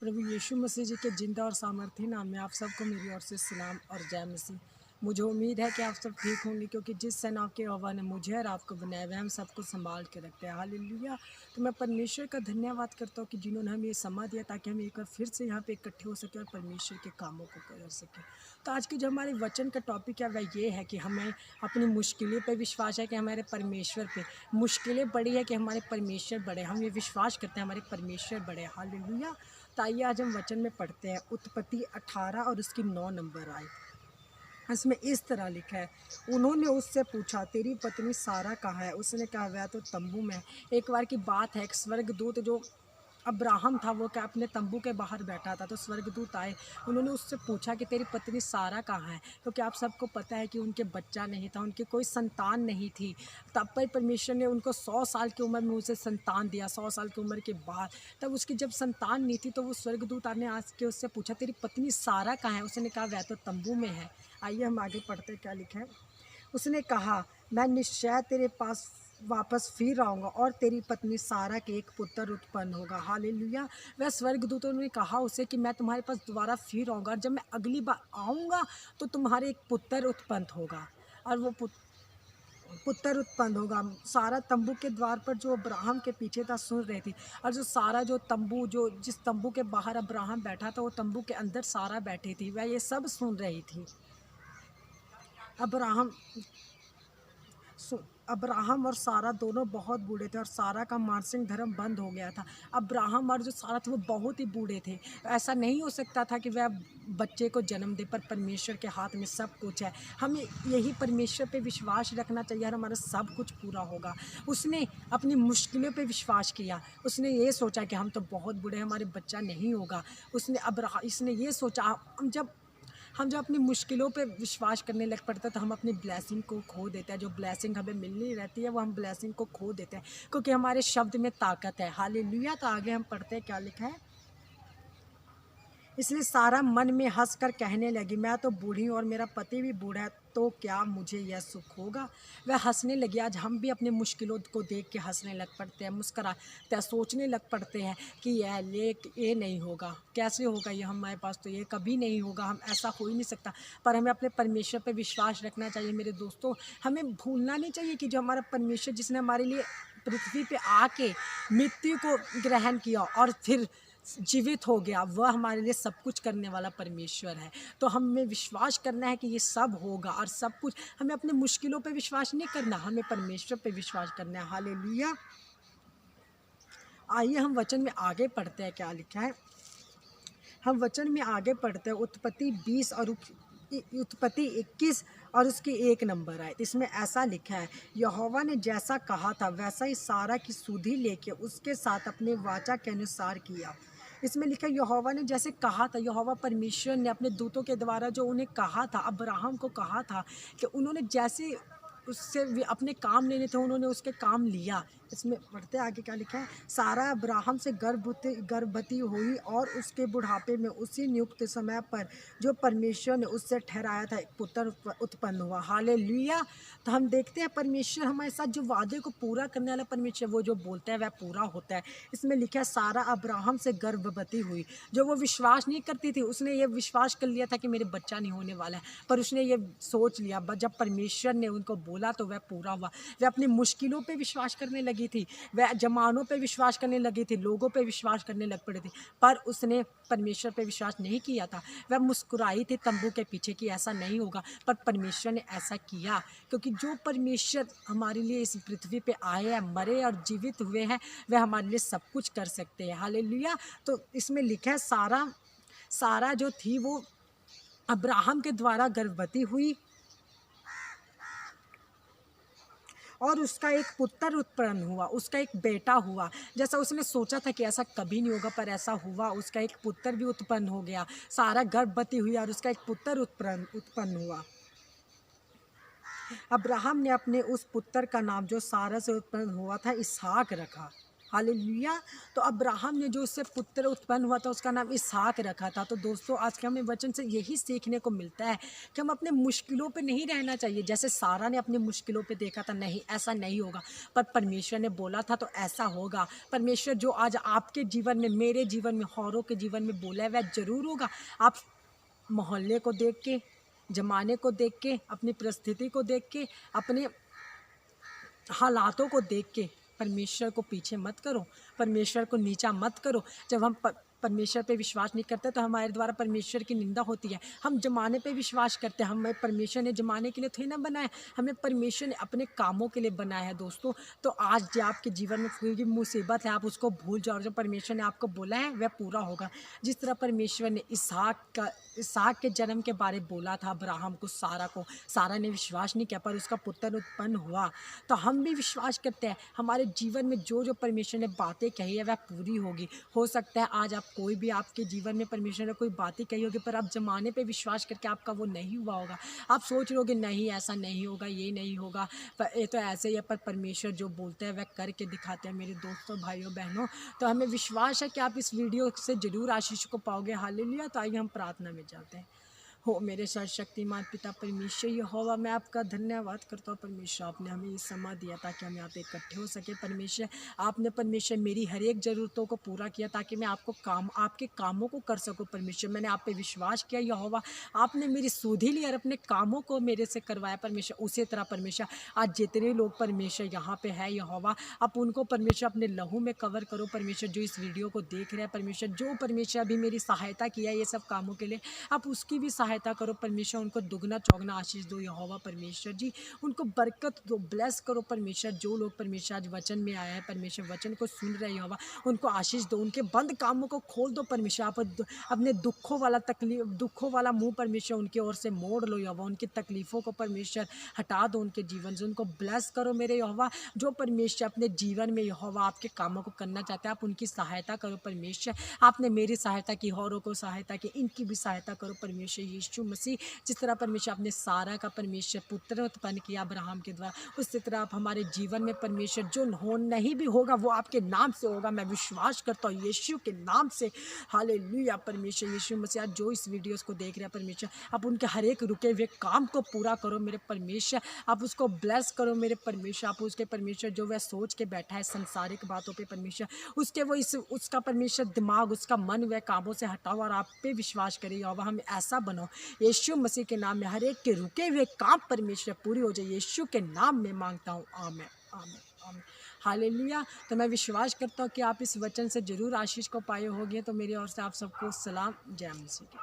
प्रभु यीशु मसीह जी के जिंदा और सामर्थ्य नाम में आप सबको मेरी ओर से सलाम और जय मसीह। मुझे उम्मीद है कि आप सब ठीक होंगे, क्योंकि जिस सेना के यहोवा ने मुझे और आपको बनाया हुआ है, हम सबको संभाल के रखते हैं। हालेलुया। तो मैं परमेश्वर का धन्यवाद करता हूँ कि जिन्होंने हमें ये समय दिया ताकि हम एक बार फिर से यहाँ पे इकट्ठे हो सके और परमेश्वर के कामों को कर सके। तो आज की जो हमारे वचन का टॉपिक है वह ये है कि हमें अपनी मुश्किलें पे विश्वास है कि हमारे परमेश्वर पे मुश्किलें बड़ी है कि हमारे परमेश्वर बड़े। हम ये विश्वास करते हैं हमारे परमेश्वर बड़े। हालेलुया। तो आइए आज हम वचन में पढ़ते हैं उत्पत्ति 18 और उसकी 9 नंबर आए। इसमें इस तरह लिखा है, उन्होंने उससे पूछा तेरी पत्नी सारा कहाँ है? उसने कहा वह तो तंबू में है। एक बार की बात है, एक स्वर्गदूत जो अब्राहम था वो क्या अपने तंबू के बाहर बैठा था, तो स्वर्गदूत आए। उन्होंने उससे पूछा कि तेरी पत्नी सारा कहाँ है? तो क्या आप सबको पता है कि उनके बच्चा नहीं था, उनकी कोई संतान नहीं थी। तब पर परमेश्वर ने उनको 100 साल की उम्र में उसे संतान दिया। 100 साल की उम्र के बाद तब उसकी जब संतान नहीं थी तो वो स्वर्गदूत ने आज के उससे पूछा तेरी पत्नी सारा कहाँ है? उसने कहा वह तो तंबू में है। आइए हम आगे पढ़ते, क्या लिखा है। उसने कहा मैं निश्चय तेरे पास वापस फिर आऊँगा और तेरी पत्नी सारा के एक पुत्र उत्पन्न होगा। हालेलुया। वह स्वर्गदूतों ने कहा उसे कि मैं तुम्हारे पास दोबारा फिर आऊँगा और जब मैं अगली बार आऊँगा तो तुम्हारे एक पुत्र उत्पन्न होगा। और वो पुत्र उत्पन्न होगा। सारा तंबू के द्वार पर जो अब्राहम के पीछे था सुन रही थी, और जो सारा जो तंबू जो जिस तंबू के बाहर अब्राहम बैठा था वो तंबू के अंदर सारा बैठी थी, वह ये सब सुन रही थी। अब्राहम अब्राहम और सारा दोनों बहुत बूढ़े थे और सारा का मानसिक धर्म बंद हो गया था। अब्राहम और जो सारा थे वो बहुत ही बूढ़े थे। ऐसा नहीं हो सकता था कि वह बच्चे को जन्म दे, पर परमेश्वर के हाथ में सब कुछ है। हमें यही परमेश्वर पे विश्वास रखना चाहिए और हमारा सब कुछ पूरा होगा। उसने अपनी मुश्किलों पे विश्वास किया। उसने ये सोचा कि हम तो बहुत बूढ़े हैं, हमारे बच्चा नहीं होगा। इसने ये सोचा, हम जब अपनी मुश्किलों पे विश्वास करने लग पड़ते हैं तो हम अपनी ब्लेसिंग को खो देते हैं। जो ब्लेसिंग हमें मिलनी रहती है वो हम ब्लेसिंग को खो देते हैं, क्योंकि हमारे शब्द में ताकत है। हालेलुया। तो आगे हम पढ़ते हैं, क्या लिखा है। इसलिए सारा मन में हंसकर कहने लगी मैं तो बूढ़ी हूँ और मेरा पति भी बूढ़ा है, तो क्या मुझे यह सुख होगा? वह हंसने लगी। आज हम भी अपनी मुश्किलों को देख के हंसने लग पड़ते हैं, मुस्कराते हैं, सोचने लग पड़ते हैं कि ये नहीं होगा, कैसे होगा ये हमारे पास, तो ये कभी नहीं होगा, हम ऐसा हो ही नहीं सकता। पर हमें अपने परमेश्वर पर विश्वास रखना चाहिए मेरे दोस्तों। हमें भूलना नहीं चाहिए कि जो हमारा परमेश्वर जिसने हमारे लिए पृथ्वी पे आके मृत्यु को ग्रहण किया और फिर जीवित हो गया, वह हमारे लिए सब कुछ करने वाला परमेश्वर है। तो हमें विश्वास करना है कि ये सब होगा और सब कुछ। हमें अपनी मुश्किलों पे विश्वास नहीं करना, हमें परमेश्वर पे विश्वास करना है। हालेलुया। आइए हम वचन में आगे पढ़ते हैं, क्या लिखा है। हम वचन में आगे पढ़ते हैं उत्पत्ति 20 और उत्पत्ति 21 और उसकी 1 नंबर है। इसमें ऐसा लिखा है, यहोवा ने जैसा कहा था वैसा ही सारा की सुधि लेके उसके साथ अपने वाचा के अनुसार किया। इसमें लिखा है यहोवा ने जैसे कहा था, यहोवा परमेश्वर ने अपने दूतों के द्वारा जो उन्हें कहा था, अब्राहम को कहा था कि उन्होंने जैसे उससे अपने काम लेने थे उन्होंने उसके काम लिया। इसमें पढ़ते आगे क्या लिखा है। सारा अब्राहम से गर्भवती हुई और उसके बुढ़ापे में उसी नियुक्त समय पर जो परमेश्वर ने उससे ठहराया था एक पुत्र उत्पन्न हुआ। हालेलुया। तो हम देखते हैं परमेश्वर हमारे साथ जो वादे को पूरा करने वाला परमेश्वर, वो जो बोलता है वह पूरा होता है। इसमें लिखा है सारा अब्राहम से गर्भवती हुई। जो वो विश्वास नहीं करती थी, उसने ये विश्वास कर लिया था कि मेरे बच्चा नहीं होने वाला है, पर उसने ये सोच लिया, जब परमेश्वर ने उनको बोला तो वह पूरा हुआ। वह अपनी मुश्किलों पे विश्वास करने लगी थी, वह जमानों पे विश्वास करने लगी थी, लोगों पे विश्वास करने लग पड़ी थी, पर उसने परमेश्वर पे विश्वास नहीं किया था। वह मुस्कुराई थी तंबू के पीछे कि ऐसा नहीं होगा, पर परमेश्वर ने ऐसा किया। क्योंकि जो परमेश्वर हमारे लिए इस पृथ्वी पे आए हैं, मरे और जीवित हुए हैं, वह हमारे लिए सब कुछ कर सकते हैं। हालेलुया। तो इसमें लिखा है सारा जो थी वो अब्राहम के द्वारा गर्भवती हुई और उसका एक पुत्र उत्पन्न हुआ, उसका एक बेटा हुआ। जैसा उसने सोचा था कि ऐसा कभी नहीं होगा, पर ऐसा हुआ, उसका एक पुत्र भी उत्पन्न हो गया। सारा गर्भवती हुई और उसका एक पुत्र उत्पन्न हुआ। अब्राहम ने अपने उस पुत्र का नाम जो सारा से उत्पन्न हुआ था इसहाक रखा। हालेलुया। तो अब्राहम ने जो उससे पुत्र उत्पन्न हुआ था उसका नाम इसहाक रखा था। तो दोस्तों आज के हमें वचन से यही सीखने को मिलता है कि हम अपने मुश्किलों पे नहीं रहना चाहिए। जैसे सारा ने अपनी मुश्किलों पे देखा था, नहीं ऐसा नहीं होगा, पर परमेश्वर ने बोला था तो ऐसा होगा। परमेश्वर जो आज आपके जीवन में, मेरे जीवन में, औरों के जीवन में बोला है वह ज़रूर होगा। आप मोहल्ले को देख के, ज़माने को देख के, अपनी परिस्थिति को देख के, अपने हालातों को देख के परमेश्वर को पीछे मत करो, परमेश्वर को नीचा मत करो। जब हम परमेश्वर पे विश्वास नहीं करते तो हमारे द्वारा परमेश्वर की निंदा होती है। हम ज़माने पे विश्वास करते हैं, हमें परमेश्वर ने ज़माने के लिए थोड़ी ना बनाया, हमें परमेश्वर ने अपने कामों के लिए बनाया है दोस्तों। तो आज जो आपके जीवन में कोई भी मुसीबत है आप उसको भूल जाओ, जो परमेश्वर ने आपको बोला है वह पूरा होगा। जिस तरह परमेश्वर ने इसहाक के जन्म के बारे बोला था अब्राहम को, सारा ने विश्वास नहीं किया पर उसका पुत्र उत्पन्न हुआ। तो हम भी विश्वास करते हैं हमारे जीवन में जो जो परमेश्वर ने बातें कही है वह पूरी होगी। हो सकता है आज आप कोई भी आपके जीवन में परमेश्वर ने कोई बातें कही होगी पर आप ज़माने पे विश्वास करके आपका वो नहीं हुआ होगा। आप सोच रहे होगे नहीं ऐसा नहीं होगा, ये नहीं होगा, पर ये तो ऐसे ही है। पर परमेश्वर जो बोलते हैं वह करके दिखाते हैं मेरे दोस्तों, भाइयों, बहनों। तो हमें विश्वास है कि आप इस वीडियो से ज़रूर आशीष को पाओगे। हालेलुया। तो आइए हम प्रार्थना में जाते हैं। हो मेरे सर्वशक्तिमान पिता परमेश्वर यहोवा, मैं आपका धन्यवाद करता हूँ। परमेश्वर आपने हमें ये समय दिया ताकि हम यहाँ पे इकट्ठे हो सके। परमेश्वर आपने परमेश्वर मेरी हर एक ज़रूरतों को पूरा किया ताकि मैं आपके कामों को कर सकूँ। परमेश्वर मैंने आप पे विश्वास किया यहोवा, आपने मेरी सुधि ली और अपने कामों को मेरे से करवाया। परमेश्वर उसी तरह परमेश्वर आज जितने लोग परमेश्वर यहाँ पे है यहोवा, आप उनको परमेश्वर अपने लहू में कवर करो। परमेश्वर जो इस वीडियो को देख रहे हैं परमेश्वर, जो परमेश्वर अभी मेरी सहायता किया है ये सब कामों के लिए, आप उसकी भी सहायता करो। परमेश्वर उनको दुगना चौगना आशीष दो यहोवा। परमेश्वर जी उनको बरकत दो, ब्लेस करो। परमेश्वर जो लोग परमेश्वर आज वचन में आया है परमेश्वर, वचन को सुन रहे यहोवा, उनको आशीष दो, उनके बंद कामों को खोल दो। परमेश्वर आप अपने दुखों वाला मुंह परमेश्वर उनकी ओर से मोड़ लो यहोवा। उनकी तकलीफ़ों को परमेश्वर हटा दो उनके जीवन से, उनको ब्लेस करो मेरे यहोवा। जो परमेश्वर अपने जीवन में यहोवा आपके कामों को करना चाहते हैं आप उनकी सहायता करो। परमेश्वर आपने मेरी सहायता की, औरों को सहायता की, इनकी भी सहायता करो। परमेश्वर यीशु मसीह जिस तरह परमेश्वर आपने सारा का परमेश्वर पुत्र उत्पन्न किया अब्राहम के द्वारा, उसी तरह आप हमारे जीवन में परमेश्वर जो नहीं भी होगा वो आपके नाम से होगा। मैं विश्वास करता हूँ यीशु के नाम से। हालेलुया। परमेश्वर यीशु मसीह आज जो इस वीडियोस को देख रहे हैं परमेश्वर, आप उनके हर एक रुके हुए काम को पूरा करो मेरे परमेश्वर। आप उसको ब्लेस करो मेरे परमेश्वर। आप उसके परमेश्वर जो वह सोच के बैठा है संसारिक बातों पे परमेश्वर, उसके वो उसका परमेश्वर दिमाग, उसका मन वह कामों से हटाओ और आप पे विश्वास करिए। और हम ऐसा बनो यीशु मसीह के नाम में, हर एक के रुके हुए काम परमेश्वर पूरी हो जाए। यीशु के नाम में मांगता हूँ, आमीन आमीन आमीन। हालेलुया। तो मैं विश्वास करता हूँ कि आप इस वचन से ज़रूर आशीष को पाए होंगे। तो मेरी ओर से आप सबको सलाम, जय मसीह की।